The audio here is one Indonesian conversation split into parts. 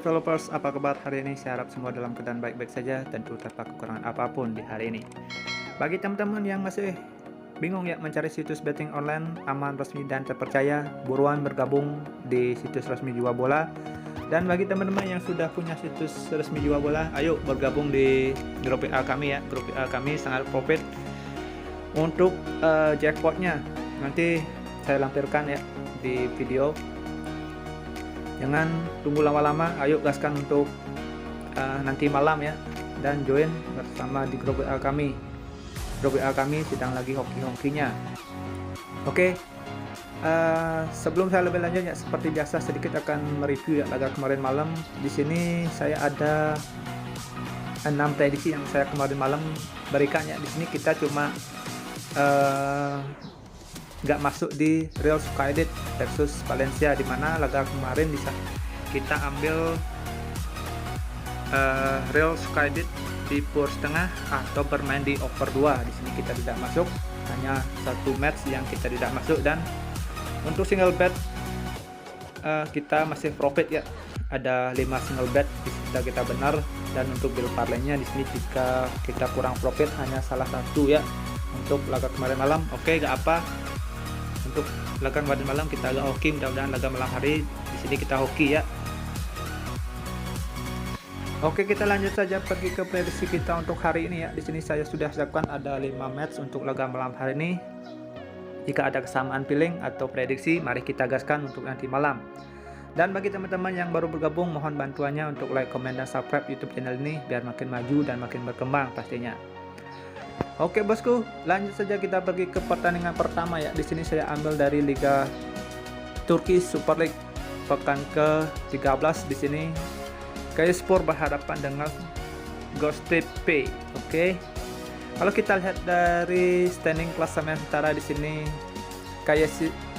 developers, apa kabar hari ini? Saya harap semua dalam keadaan baik-baik saja, tentu tanpa kekurangan apapun di hari ini. Bagi teman-teman yang masih bingung ya mencari situs betting online aman, resmi, dan terpercaya, buruan bergabung di situs resmi Jiwa Bola. Dan bagi teman-teman yang sudah punya situs resmi Jiwa Bola, ayo bergabung di grup WA kami ya. Grup WA kami sangat profit. Untuk jackpotnya nanti saya lampirkan ya di video. Jangan tunggu lama-lama, ayo gaskan untuk nanti malam ya, dan join bersama di grup WA kami. Grup WA kami sedang lagi hoki-hokinya. Oke, sebelum saya lebih lanjut ya, seperti biasa sedikit akan mereview ya laga kemarin malam. Di sini saya ada 6 prediksi yang saya kemarin malam berikan ya. Di sini kita cuma nggak masuk di Real Sociedad versus Valencia, di mana laga kemarin bisa kita ambil Real Sociedad di power setengah atau bermain di over 2. Di sini kita tidak masuk, hanya satu match yang kita tidak masuk. Dan untuk single bet kita masih profit ya, ada 5 single bet bisa kita benar. Dan untuk bill parlaynya di sini jika kita kurang profit hanya salah satu ya untuk laga kemarin malam. Oke, gak apa. Untuk laga kemarin malam kita agak hoki, mudah-mudahan laga malam hari di sini kita hoki ya. Oke, kita lanjut saja pergi ke prediksi kita untuk hari ini ya. Di sini saya sudah siapkan ada 5 match untuk laga malam hari ini. Jika ada kesamaan feeling atau prediksi, mari kita gaskan untuk nanti malam. Dan bagi teman-teman yang baru bergabung, mohon bantuannya untuk like, comment, dan subscribe YouTube channel ini biar makin maju dan makin berkembang pastinya. Oke bosku, lanjut saja kita pergi ke pertandingan pertama ya. Di sini saya ambil dari Liga Turki Super League pekan ke-13. Di sini Kayserispor berhadapan dengan Göztepe. Oke. Kalau kita lihat dari standing klasemen sementara di sini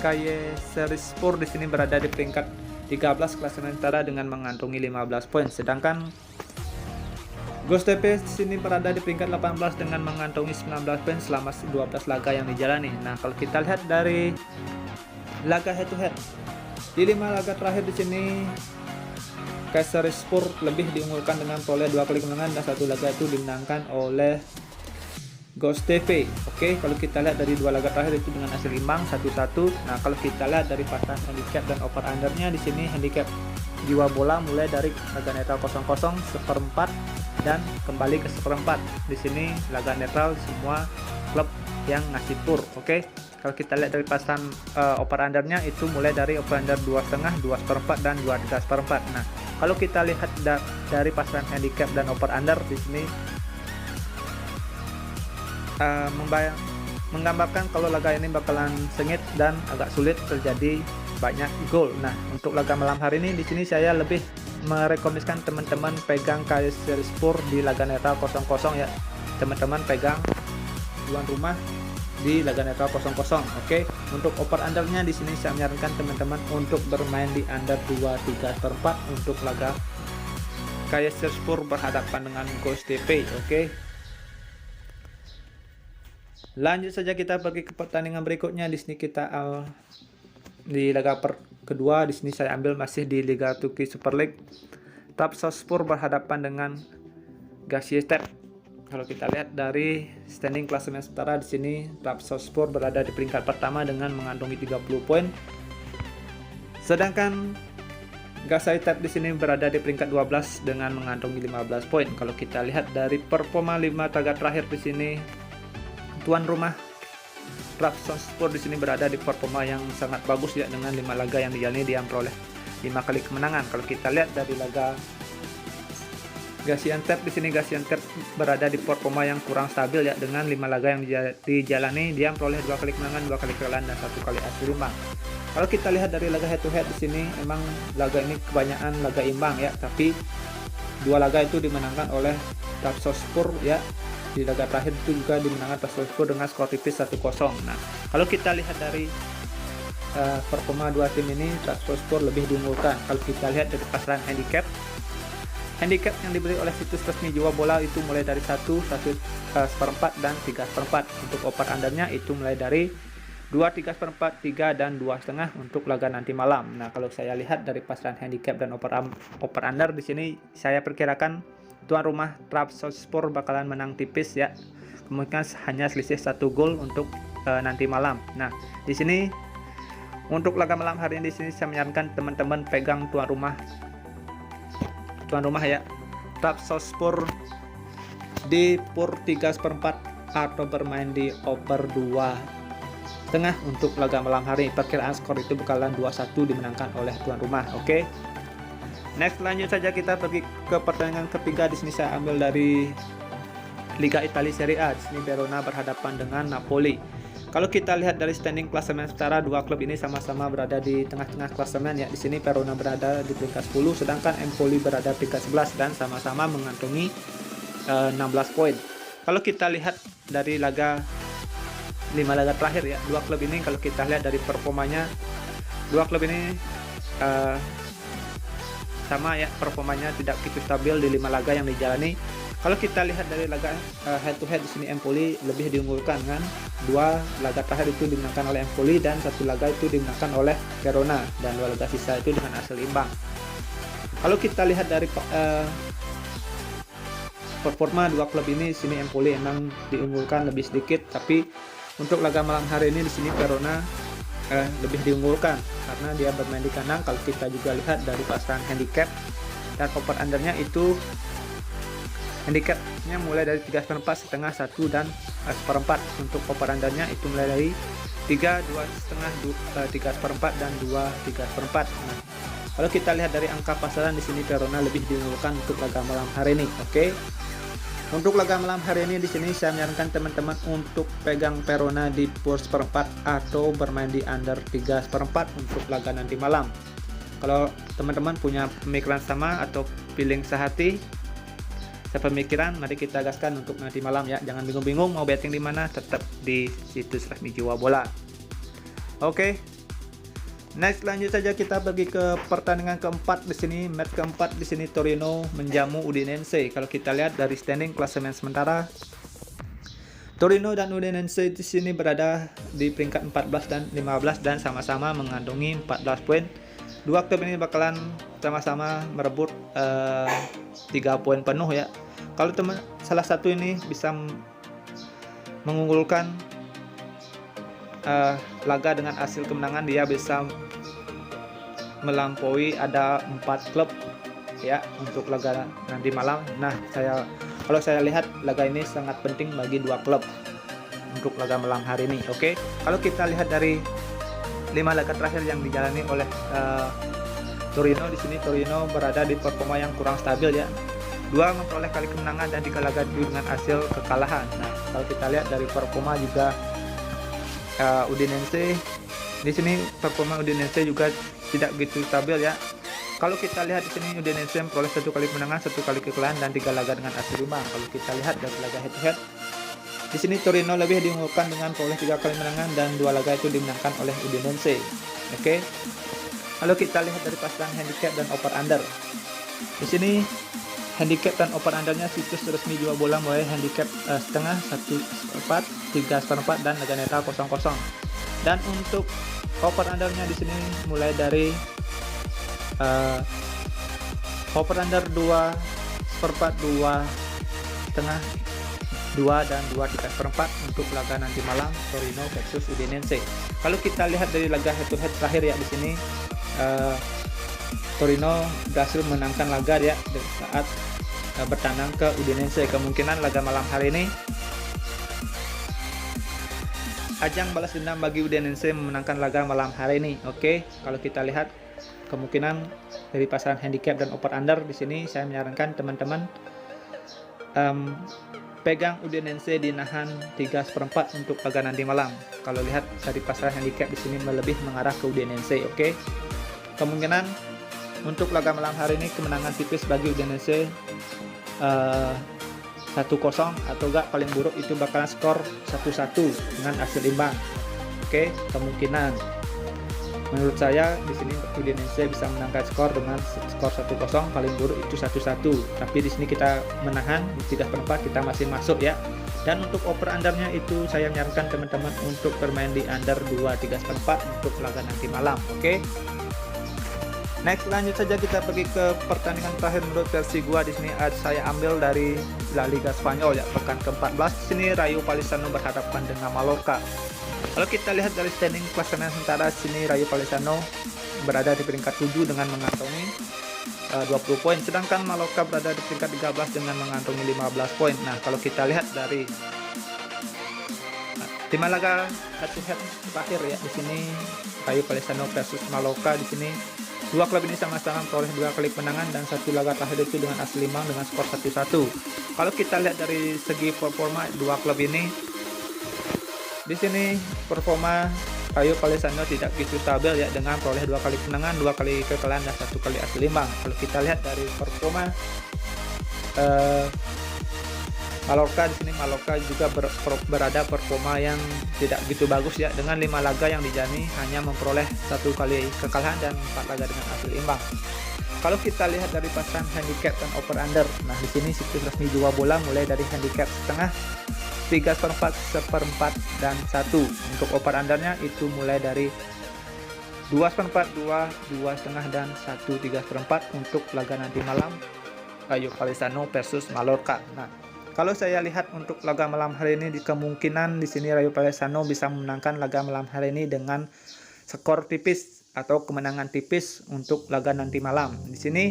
Kayserispor di sini berada di peringkat 13 klasemen sementara dengan mengantongi 15 poin, sedangkan Göztepe di sini berada di peringkat 18 dengan mengantongi 19 poin selama 12 laga yang dijalani. Nah, kalau kita lihat dari laga head to head di 5 laga terakhir di sini Kayserispor lebih diunggulkan dengan peroleh 2 kali kemenangan dan 1 laga itu dimenangkan oleh Göztepe. Oke, kalau kita lihat dari 2 laga terakhir itu dengan hasil imbang 1-1. Nah, kalau kita lihat dari pasangan handicap dan over undernya di sini handicap Jiwa Bola mulai dari laga netral 0-0, seperempat dan kembali ke seperempat. Di sini laga netral semua klub yang ngasih pur. Oke, kalau kita lihat dari pasangan over undernya itu mulai dari over under 2,5, 2 seperempat, dan 2,3 seperempat. Nah, kalau kita lihat dari pasangan handicap dan over under di sini menggambarkan kalau laga ini bakalan sengit dan agak sulit terjadi banyak gol. Nah, untuk laga malam hari ini di sini saya lebih merekomendasikan teman-teman pegang Kayserispor di laga netral 0-0 ya. Teman-teman pegang tuan rumah di laga netral 0-0. Oke, untuk over undernya di sini saya menyarankan teman-teman untuk bermain di under 2,3/4 untuk laga Kayserispor berhadapan dengan Göztepe. Oke. Lanjut saja kita pergi ke pertandingan berikutnya. Di sini kita di laga kedua, di sini saya ambil masih di Liga Turki Super League. Trabzonspor berhadapan dengan Gaziantep. Kalau kita lihat dari standing klasemen sementara di sini Trabzonspor berada di peringkat pertama dengan mengantongi 30 poin. Sedangkan Gaziantep di sini berada di peringkat 12 dengan mengantongi 15 poin. Kalau kita lihat dari performa 5 laga terakhir di sini tuan rumah Trabzonspor di sini berada di performa yang sangat bagus ya, dengan 5 laga yang dijalani dia memperoleh 5 kali kemenangan. Kalau kita lihat dari laga Gaziantep di sini Gaziantep berada di performa yang kurang stabil ya, dengan 5 laga yang dijalani dia memperoleh 2 kali kemenangan, 2 kali kekalahan, dan 1 kali hasil imbang. Kalau kita lihat dari laga head to head di sini emang laga ini kebanyakan laga imbang ya, tapi 2 laga itu dimenangkan oleh Trabzonspor ya. Di laga terakhir itu juga dimenangkan Trabzonspor dengan skor tipis 1-0. Nah, kalau kita lihat dari performa dua tim ini, Trabzonspor lebih diunggulkan. Kalau kita lihat dari pasaran handicap yang diberi oleh situs resmi Jiwa Bola itu mulai dari 1, 1 seperempat, dan 3 seperempat. Untuk over undernya itu mulai dari 2 3/4, 3 dan 2,5 untuk laga nanti malam. Nah, kalau saya lihat dari pasaran handicap dan over under di sini saya perkirakan tuan rumah Trabzonspor bakalan menang tipis ya. Kemungkinan hanya selisih 1 gol untuk nanti malam. Nah, di sini untuk laga malam hari ini di sini saya menyarankan teman-teman pegang tuan rumah ya. Trabzonspor di PUR 3/4 atau bermain di over 2,5 untuk laga malam hari. Perkiraan skor itu bakalan 2-1 dimenangkan oleh tuan rumah. Oke. Next, lanjut saja kita pergi ke pertandingan ketiga. Di sini saya ambil dari Liga Italia Serie A. Di sini Verona berhadapan dengan Napoli. Kalau kita lihat dari standing klasemen secara, dua klub ini sama-sama berada di tengah-tengah klasemen ya. Di sini Verona berada di peringkat 10, sedangkan Empoli berada di peringkat 11 dan sama-sama mengantongi 16 poin. Kalau kita lihat dari 5 laga terakhir ya, dua klub ini kalau kita lihat dari performanya, dua klub ini sama ya, performanya tidak begitu stabil di 5 laga yang dijalani. Kalau kita lihat dari laga head to head di sini Empoli lebih diunggulkan kan. 2 laga terakhir itu dimenangkan oleh Empoli dan 1 laga itu dimenangkan oleh Verona dan 2 laga sisa itu dengan hasil imbang. Kalau kita lihat dari performa dua klub ini, di sini Empoli emang diunggulkan lebih sedikit, tapi untuk laga malam hari ini di sini Verona lebih diunggulkan karena dia bermain di kandang. Kalau kita juga lihat dari pasaran handicap dan over undernya itu handicapnya mulai dari 3/4, setengah, 1 dan 1/4. Untuk over undernya itu mulai dari 3, 2,5, 3/4 dan 2, 3/4. Nah, kalau kita lihat dari angka pasaran di sini Verona lebih diunggulkan untuk laga malam hari ini. Oke. Untuk laga malam hari ini di sini saya menyarankan teman-teman untuk pegang Verona di PUR 1/4 atau bermain di under 3/4 untuk laga nanti malam. Kalau teman-teman punya pemikiran sama atau feeling sehati, sepemikiran, mari kita gaskan untuk nanti malam ya. Jangan bingung-bingung mau betting di mana, tetap di situs resmi Jiwa Bola. Oke. Next, lanjut saja kita pergi ke pertandingan keempat di sini. Match keempat di sini Torino menjamu Udinese. Kalau kita lihat dari standing klasemen sementara, Torino dan Udinese di sini berada di peringkat 14 dan 15 dan sama-sama mengantongi 14 poin. Dua klub ini bakalan sama-sama merebut 3 poin penuh ya. Kalau salah satu ini bisa mengunggulkan laga dengan hasil kemenangan, dia bisa melampaui ada 4 klub ya untuk laga nanti malam. Nah, kalau saya lihat laga ini sangat penting bagi 2 klub untuk laga malam hari ini. Oke. Kalau kita lihat dari 5 laga terakhir yang dijalani oleh Torino, di sini Torino berada di performa yang kurang stabil ya. 2 memperoleh kali kemenangan dan 3 laga dengan hasil kekalahan. Nah, kalau kita lihat dari performa juga Udinese, di sini performa Udinese juga tidak begitu stabil ya. Kalau kita lihat di sini Udinese memperoleh 1 kali kemenangan, 1 kali kekalahan dan 3 laga dengan hasil imbang. Kalau kita lihat dari laga head to head, di sini Torino lebih diunggulkan dengan memperoleh 3 kali kemenangan dan 2 laga itu dimenangkan oleh Udinese. Oke. Kalau kita lihat dari pasaran handicap dan over under, di sini handicap dan over undernya situs resmi Jiwa Bola mulai handicap setengah, 1/4, 3/4 dan laga netral 0-0. Dan untuk over undernya di sini mulai dari over under 2/4, 2,5, 2 dan 2/4 untuk laga nanti malam Torino versus Udinese. Kalau kita lihat dari laga head to head terakhir ya, di sini Torino berhasil menangkan laga ya saat bertandang ke Udinese. Kemungkinan laga malam hari ini ajang balas dendam bagi Udinese memenangkan laga malam hari ini. Oke, kalau kita lihat kemungkinan dari pasaran handicap dan over under di sini saya menyarankan teman-teman pegang Udinese di nahan 3/4 untuk laga nanti malam. Kalau lihat dari pasaran handicap di sini lebih mengarah ke Udinese. Oke. Kemungkinan untuk laga malam hari ini kemenangan tipis bagi Udinese 1-0 atau enggak paling buruk itu bakalan skor 1-1 dengan hasil imbang. Oke, kemungkinan. Menurut saya di sini Udinese bisa menangkan skor dengan skor 1-0, paling buruk itu 1-1. Tapi di sini kita menahan di 3/4, kita masih masuk ya. Dan untuk over undernya itu saya menyarankan teman-teman untuk bermain di under 2/3/4 untuk laga nanti malam. Oke. Next, lanjut saja kita pergi ke pertandingan terakhir menurut versi gua. Di sini saya ambil dari La Liga Spanyol ya, pekan ke-14. Di sini Rayo Vallecano berhadapan dengan Mallorca. Kalau kita lihat dari standing klasemen sementara, sini Rayo Vallecano berada di peringkat 7 dengan mengantongi 20 poin, sedangkan Mallorca berada di peringkat 13 dengan mengantongi 15 poin. Nah, kalau kita lihat dari tim laga satu head terakhir ya, di sini Rayo Vallecano versus Mallorca, di sini dua klub ini sama-sama memperoleh 2 kali kemenangan dan satu laga terakhir itu dengan hasil imbang dengan skor 1-1. Kalau kita lihat dari segi performa dua klub ini, di sini performa Rayo Vallecano tidak begitu stabil ya, dengan memperoleh 2 kali kemenangan, 2 kali kekalahan dan 1 kali hasil imbang. Kalau kita lihat dari performa Mallorca, di sini Mallorca juga berada performa yang tidak begitu bagus ya, dengan 5 laga yang dijalani hanya memperoleh 1 kali kekalahan dan 4 laga dengan hasil imbang. Kalau kita lihat dari pasang handicap dan over under, nah di sini situs resmi Dua Bola mulai dari handicap setengah, 3/4, 1/4 dan 1. Untuk over undernya itu mulai dari 2/4, 2, 2,5 dan 1 3/4 untuk laga nanti malam Rayo Vallecano versus Mallorca. Nah, kalau saya lihat untuk laga malam hari ini, di kemungkinan di sini Rayo Vallecano bisa memenangkan laga malam hari ini dengan skor tipis atau kemenangan tipis untuk laga nanti malam. Di sini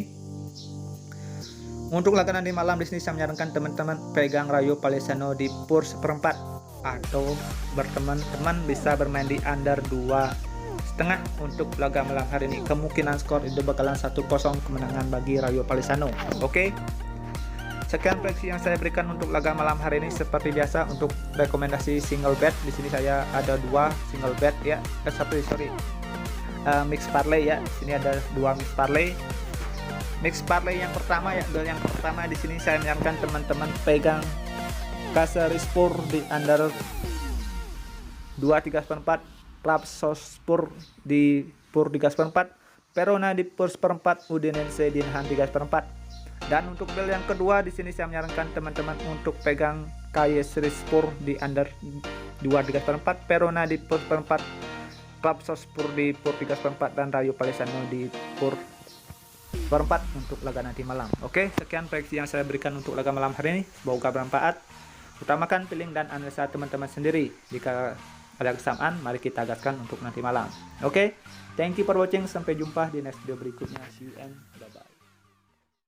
untuk laga nanti malam, di sini saya menyarankan teman-teman pegang Rayo Vallecano di pur 1/4 atau berteman-teman bisa bermain di under 2,5 untuk laga malam hari ini. Kemungkinan skor itu bakalan 1-0 kemenangan bagi Rayo Vallecano. Oke. Sekian prediksi yang saya berikan untuk laga malam hari ini. Seperti biasa untuk rekomendasi single bet, di sini saya ada 2 single bet ya. Mix parlay ya. Di sini ada 2 mix parlay. Mix parlay yang pertama ya, yang pertama di sini saya menyarankan teman-teman pegang Kayserispor di under 2/3/4, Trabzonspor di pur 3/4, Verona di pur 1/4, Udinese di nahan 3/4. Dan untuk bel yang kedua, di sini saya menyarankan teman-teman untuk pegang Kayserispor di under 2/3/4, Verona di pur 1/4, Trabzonspor di pur 3/4 dan Rayo Vallecano di pur 1/4 untuk laga nanti malam. Oke, sekian prediksi yang saya berikan untuk laga malam hari ini. Semoga bermanfaat. Utamakan feeling dan analisa teman-teman sendiri. Jika ada kesamaan, mari kita gaskan untuk nanti malam. Oke, thank you for watching. Sampai jumpa di next video berikutnya. See you and